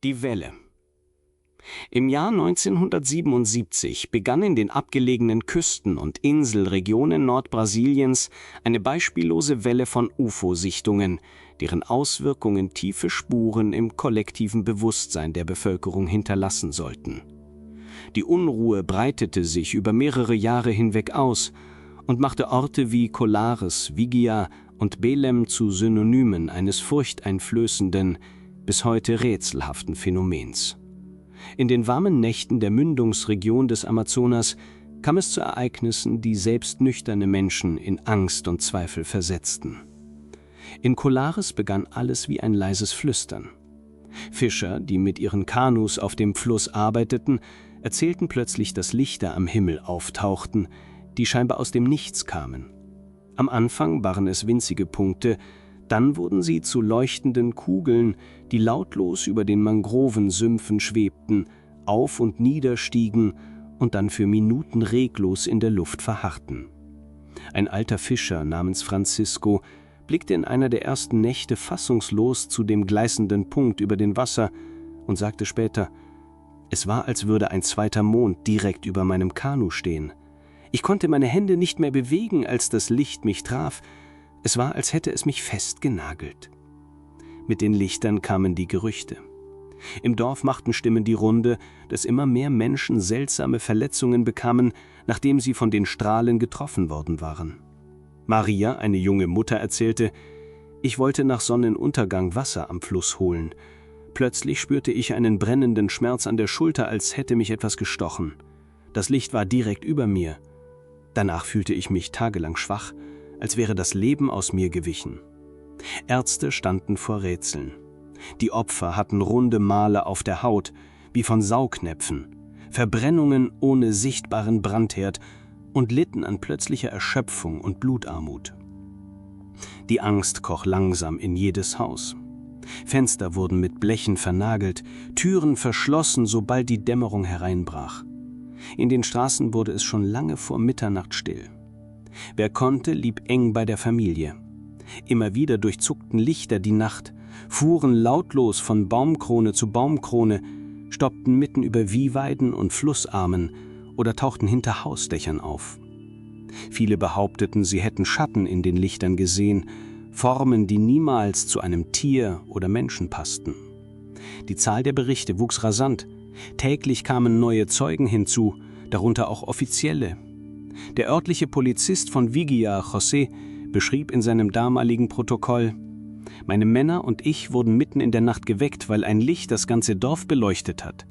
Die Welle. Im Jahr 1977 begann in den abgelegenen Küsten- und Inselregionen Nordbrasiliens eine beispiellose Welle von UFO-Sichtungen, deren Auswirkungen tiefe Spuren im kollektiven Bewusstsein der Bevölkerung hinterlassen sollten. Die Unruhe breitete sich über mehrere Jahre hinweg aus und machte Orte wie Colares, Vigia und Belém zu Synonymen eines furchteinflößenden, bis heute rätselhaften Phänomens. In den warmen Nächten der Mündungsregion des Amazonas kam es zu Ereignissen, die selbst nüchterne Menschen in Angst und Zweifel versetzten. In Colares begann alles wie ein leises Flüstern. Fischer, die mit ihren Kanus auf dem Fluss arbeiteten, erzählten plötzlich, dass Lichter am Himmel auftauchten, die scheinbar aus dem Nichts kamen. Am Anfang waren es winzige Punkte, dann wurden sie zu leuchtenden Kugeln, die lautlos über den Mangrovensümpfen schwebten, auf und niederstiegen und dann für Minuten reglos in der Luft verharrten. Ein alter Fischer namens Francisco blickte in einer der ersten Nächte fassungslos zu dem gleißenden Punkt über dem Wasser und sagte später: »Es war, als würde ein zweiter Mond direkt über meinem Kanu stehen. Ich konnte meine Hände nicht mehr bewegen, als das Licht mich traf. Es war, als hätte es mich festgenagelt.« Mit den Lichtern kamen die Gerüchte. Im Dorf machten Stimmen die Runde, dass immer mehr Menschen seltsame Verletzungen bekamen, nachdem sie von den Strahlen getroffen worden waren. Maria, eine junge Mutter, erzählte: »Ich wollte nach Sonnenuntergang Wasser am Fluss holen. Plötzlich spürte ich einen brennenden Schmerz an der Schulter, als hätte mich etwas gestochen. Das Licht war direkt über mir. Danach fühlte ich mich tagelang schwach, als wäre das Leben aus mir gewichen.« Ärzte standen vor Rätseln. Die Opfer hatten runde Male auf der Haut, wie von Saugnäpfen, Verbrennungen ohne sichtbaren Brandherd und litten an plötzlicher Erschöpfung und Blutarmut. Die Angst kroch langsam in jedes Haus. Fenster wurden mit Blechen vernagelt, Türen verschlossen, sobald die Dämmerung hereinbrach. In den Straßen wurde es schon lange vor Mitternacht still. Wer konnte, blieb eng bei der Familie. Immer wieder durchzuckten Lichter die Nacht, fuhren lautlos von Baumkrone zu Baumkrone, stoppten mitten über Wieweiden und Flussarmen oder tauchten hinter Hausdächern auf. Viele behaupteten, sie hätten Schatten in den Lichtern gesehen, Formen, die niemals zu einem Tier oder Menschen passten. Die Zahl der Berichte wuchs rasant. Täglich kamen neue Zeugen hinzu, darunter auch Offizielle. Der örtliche Polizist von Vigia, José, beschrieb in seinem damaligen Protokoll: »Meine Männer und ich wurden mitten in der Nacht geweckt, weil ein Licht das ganze Dorf beleuchtet hat.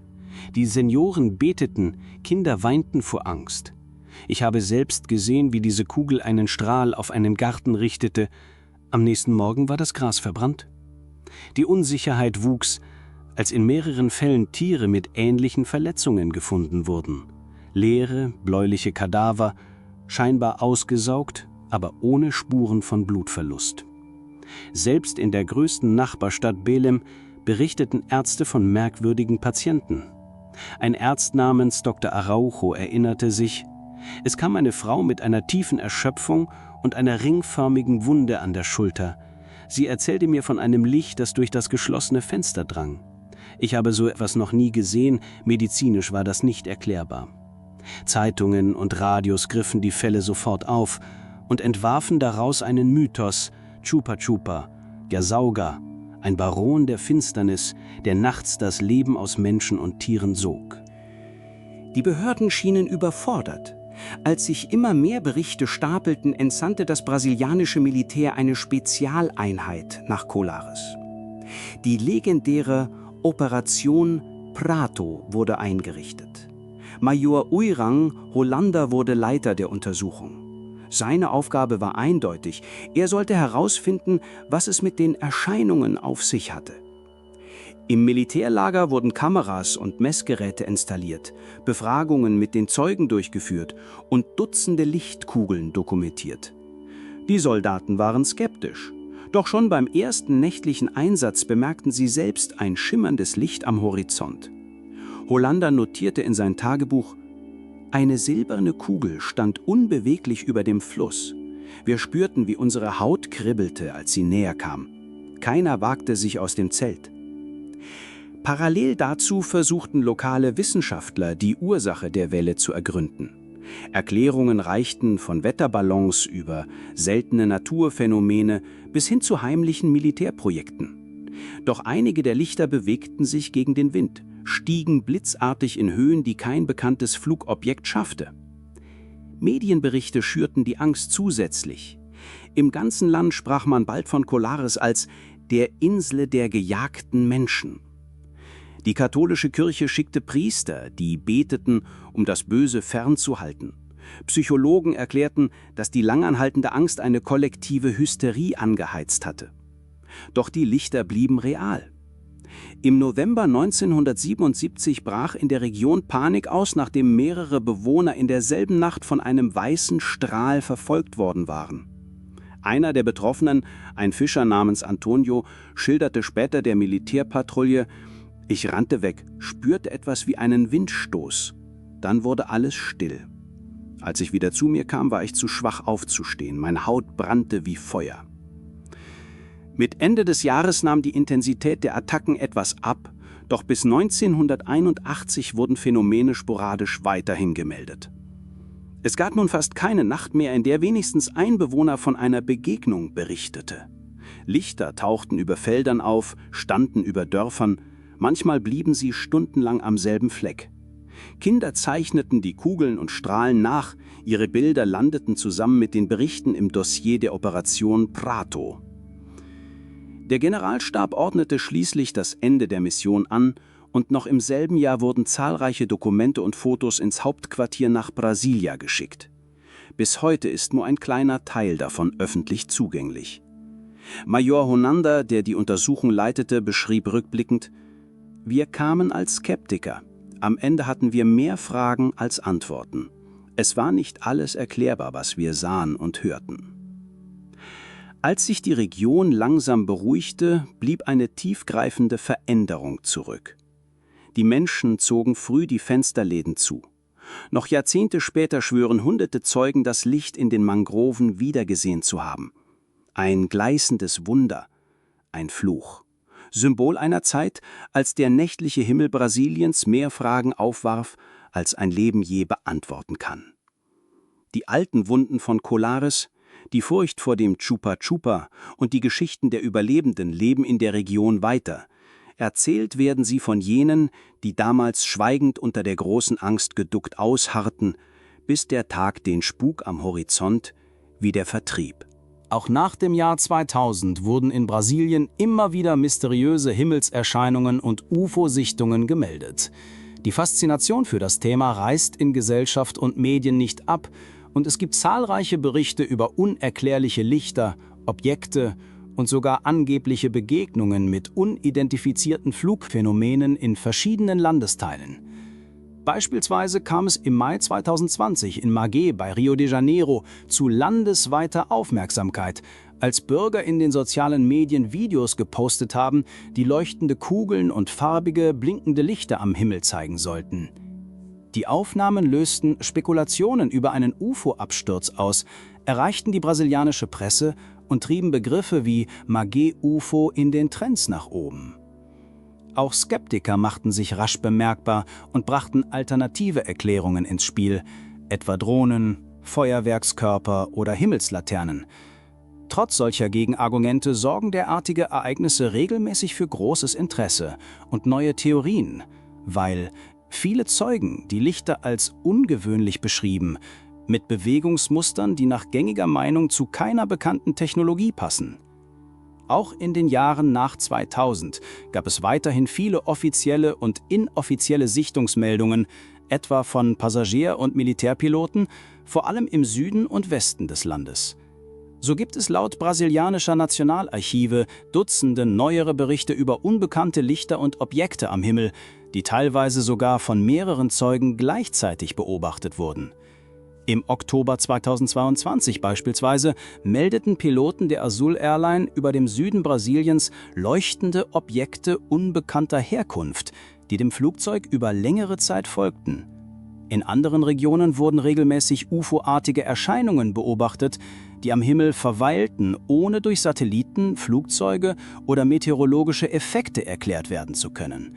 Die Senioren beteten, Kinder weinten vor Angst. Ich habe selbst gesehen, wie diese Kugel einen Strahl auf einen Garten richtete. Am nächsten Morgen war das Gras verbrannt.« Die Unsicherheit wuchs, als in mehreren Fällen Tiere mit ähnlichen Verletzungen gefunden wurden. Leere, bläuliche Kadaver, scheinbar ausgesaugt, aber ohne Spuren von Blutverlust. Selbst in der größten Nachbarstadt Belém berichteten Ärzte von merkwürdigen Patienten. Ein Arzt namens Dr. Araujo erinnerte sich: »Es kam eine Frau mit einer tiefen Erschöpfung und einer ringförmigen Wunde an der Schulter. Sie erzählte mir von einem Licht, das durch das geschlossene Fenster drang. Ich habe so etwas noch nie gesehen, medizinisch war das nicht erklärbar.« Zeitungen und Radios griffen die Fälle sofort auf und entwarfen daraus einen Mythos: Chupa Chupa, Gasauga, ein Baron der Finsternis, der nachts das Leben aus Menschen und Tieren sog. Die Behörden schienen überfordert. Als sich immer mehr Berichte stapelten, entsandte das brasilianische Militär eine Spezialeinheit nach Colares. Die legendäre Operation Prato wurde eingerichtet. Major Uirang Hollander wurde Leiter der Untersuchung. Seine Aufgabe war eindeutig: er sollte herausfinden, was es mit den Erscheinungen auf sich hatte. Im Militärlager wurden Kameras und Messgeräte installiert, Befragungen mit den Zeugen durchgeführt und Dutzende Lichtkugeln dokumentiert. Die Soldaten waren skeptisch, doch schon beim ersten nächtlichen Einsatz bemerkten sie selbst ein schimmerndes Licht am Horizont. Hollander notierte in sein Tagebuch: »Eine silberne Kugel stand unbeweglich über dem Fluss. Wir spürten, wie unsere Haut kribbelte, als sie näher kam. Keiner wagte sich aus dem Zelt.« Parallel dazu versuchten lokale Wissenschaftler, die Ursache der Welle zu ergründen. Erklärungen reichten von Wetterballons über seltene Naturphänomene bis hin zu heimlichen Militärprojekten. Doch einige der Lichter bewegten sich gegen den Wind, stiegen blitzartig in Höhen, die kein bekanntes Flugobjekt schaffte. Medienberichte schürten die Angst zusätzlich. Im ganzen Land sprach man bald von Colares als der Insel der gejagten Menschen. Die katholische Kirche schickte Priester, die beteten, um das Böse fernzuhalten. Psychologen erklärten, dass die langanhaltende Angst eine kollektive Hysterie angeheizt hatte. Doch die Lichter blieben real. Im November 1977 brach in der Region Panik aus, nachdem mehrere Bewohner in derselben Nacht von einem weißen Strahl verfolgt worden waren. Einer der Betroffenen, ein Fischer namens Antonio, schilderte später der Militärpatrouille: Ich rannte weg, spürte etwas wie einen Windstoß. Dann wurde alles still. Als ich wieder zu mir kam, war ich zu schwach aufzustehen. Meine Haut brannte wie Feuer. Mit Ende des Jahres nahm die Intensität der Attacken etwas ab, doch bis 1981 wurden Phänomene sporadisch weiterhin gemeldet. Es gab nun fast keine Nacht mehr, in der wenigstens ein Bewohner von einer Begegnung berichtete. Lichter tauchten über Feldern auf, standen über Dörfern. Manchmal blieben sie stundenlang am selben Fleck. Kinder zeichneten die Kugeln und Strahlen nach, ihre Bilder landeten zusammen mit den Berichten im Dossier der Operation Prato. Der Generalstab ordnete schließlich das Ende der Mission an und noch im selben Jahr wurden zahlreiche Dokumente und Fotos ins Hauptquartier nach Brasilia geschickt. Bis heute ist nur ein kleiner Teil davon öffentlich zugänglich. Major Honander, der die Untersuchung leitete, beschrieb rückblickend: Wir kamen als Skeptiker. Am Ende hatten wir mehr Fragen als Antworten. Es war nicht alles erklärbar, was wir sahen und hörten. Als sich die Region langsam beruhigte, blieb eine tiefgreifende Veränderung zurück. Die Menschen zogen früh die Fensterläden zu. Noch Jahrzehnte später schwören hunderte Zeugen, das Licht in den Mangroven wiedergesehen zu haben. Ein gleißendes Wunder, ein Fluch. Symbol einer Zeit, als der nächtliche Himmel Brasiliens mehr Fragen aufwarf, als ein Leben je beantworten kann. Die alten Wunden von Colares, die Furcht vor dem Chupa Chupa und die Geschichten der Überlebenden leben in der Region weiter. Erzählt werden sie von jenen, die damals schweigend unter der großen Angst geduckt ausharrten, bis der Tag den Spuk am Horizont wieder vertrieb. Auch nach dem Jahr 2000 wurden in Brasilien immer wieder mysteriöse Himmelserscheinungen und UFO-Sichtungen gemeldet. Die Faszination für das Thema reißt in Gesellschaft und Medien nicht ab und es gibt zahlreiche Berichte über unerklärliche Lichter, Objekte und sogar angebliche Begegnungen mit unidentifizierten Flugphänomenen in verschiedenen Landesteilen. Beispielsweise kam es im Mai 2020 in Magé bei Rio de Janeiro zu landesweiter Aufmerksamkeit, als Bürger in den sozialen Medien Videos gepostet haben, die leuchtende Kugeln und farbige, blinkende Lichter am Himmel zeigen sollten. Die Aufnahmen lösten Spekulationen über einen UFO-Absturz aus, erreichten die brasilianische Presse und trieben Begriffe wie Magé-UFO in den Trends nach oben. Auch Skeptiker machten sich rasch bemerkbar und brachten alternative Erklärungen ins Spiel, etwa Drohnen, Feuerwerkskörper oder Himmelslaternen. Trotz solcher Gegenargumente sorgen derartige Ereignisse regelmäßig für großes Interesse und neue Theorien, weil viele Zeugen die Lichter als ungewöhnlich beschrieben, mit Bewegungsmustern, die nach gängiger Meinung zu keiner bekannten Technologie passen. Auch in den Jahren nach 2000 gab es weiterhin viele offizielle und inoffizielle Sichtungsmeldungen, etwa von Passagier- und Militärpiloten, vor allem im Süden und Westen des Landes. So gibt es laut brasilianischer Nationalarchive Dutzende neuere Berichte über unbekannte Lichter und Objekte am Himmel, die teilweise sogar von mehreren Zeugen gleichzeitig beobachtet wurden. Im Oktober 2022 beispielsweise meldeten Piloten der Azul Airline über dem Süden Brasiliens leuchtende Objekte unbekannter Herkunft, die dem Flugzeug über längere Zeit folgten. In anderen Regionen wurden regelmäßig UFO-artige Erscheinungen beobachtet, die am Himmel verweilten, ohne durch Satelliten, Flugzeuge oder meteorologische Effekte erklärt werden zu können.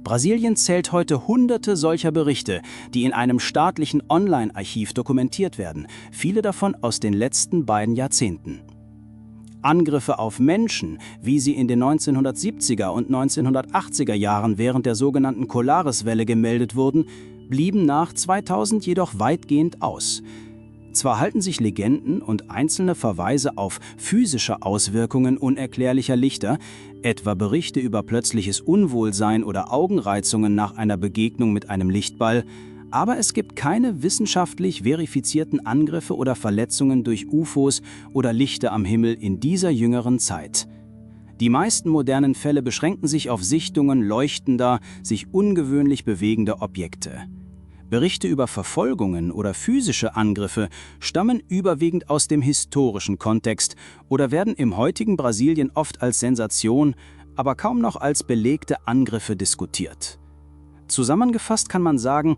Brasilien zählt heute Hunderte solcher Berichte, die in einem staatlichen Online-Archiv dokumentiert werden, viele davon aus den letzten beiden Jahrzehnten. Angriffe auf Menschen, wie sie in den 1970er und 1980er Jahren während der sogenannten Colares-Welle gemeldet wurden, blieben nach 2000 jedoch weitgehend aus. Zwar halten sich Legenden und einzelne Verweise auf physische Auswirkungen unerklärlicher Lichter, etwa Berichte über plötzliches Unwohlsein oder Augenreizungen nach einer Begegnung mit einem Lichtball, aber es gibt keine wissenschaftlich verifizierten Angriffe oder Verletzungen durch UFOs oder Lichter am Himmel in dieser jüngeren Zeit. Die meisten modernen Fälle beschränken sich auf Sichtungen leuchtender, sich ungewöhnlich bewegender Objekte. Berichte über Verfolgungen oder physische Angriffe stammen überwiegend aus dem historischen Kontext oder werden im heutigen Brasilien oft als Sensation, aber kaum noch als belegte Angriffe diskutiert. Zusammengefasst kann man sagen,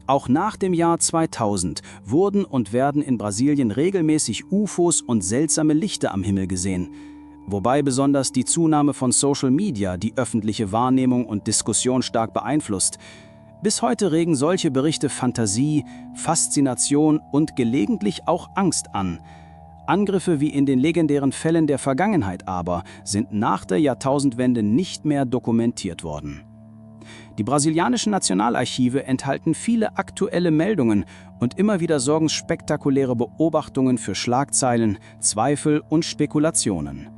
auch nach dem Jahr 2000 wurden und werden in Brasilien regelmäßig UFOs und seltsame Lichter am Himmel gesehen, wobei besonders die Zunahme von Social Media die öffentliche Wahrnehmung und Diskussion stark beeinflusst. Bis heute regen solche Berichte Fantasie, Faszination und gelegentlich auch Angst an. Angriffe wie in den legendären Fällen der Vergangenheit aber sind nach der Jahrtausendwende nicht mehr dokumentiert worden. Die brasilianischen Nationalarchive enthalten viele aktuelle Meldungen und immer wieder sorgen spektakuläre Beobachtungen für Schlagzeilen, Zweifel und Spekulationen.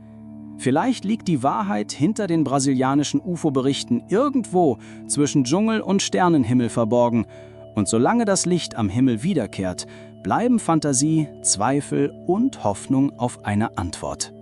Vielleicht liegt die Wahrheit hinter den brasilianischen UFO-Berichten irgendwo zwischen Dschungel und Sternenhimmel verborgen. Und solange das Licht am Himmel wiederkehrt, bleiben Fantasie, Zweifel und Hoffnung auf eine Antwort.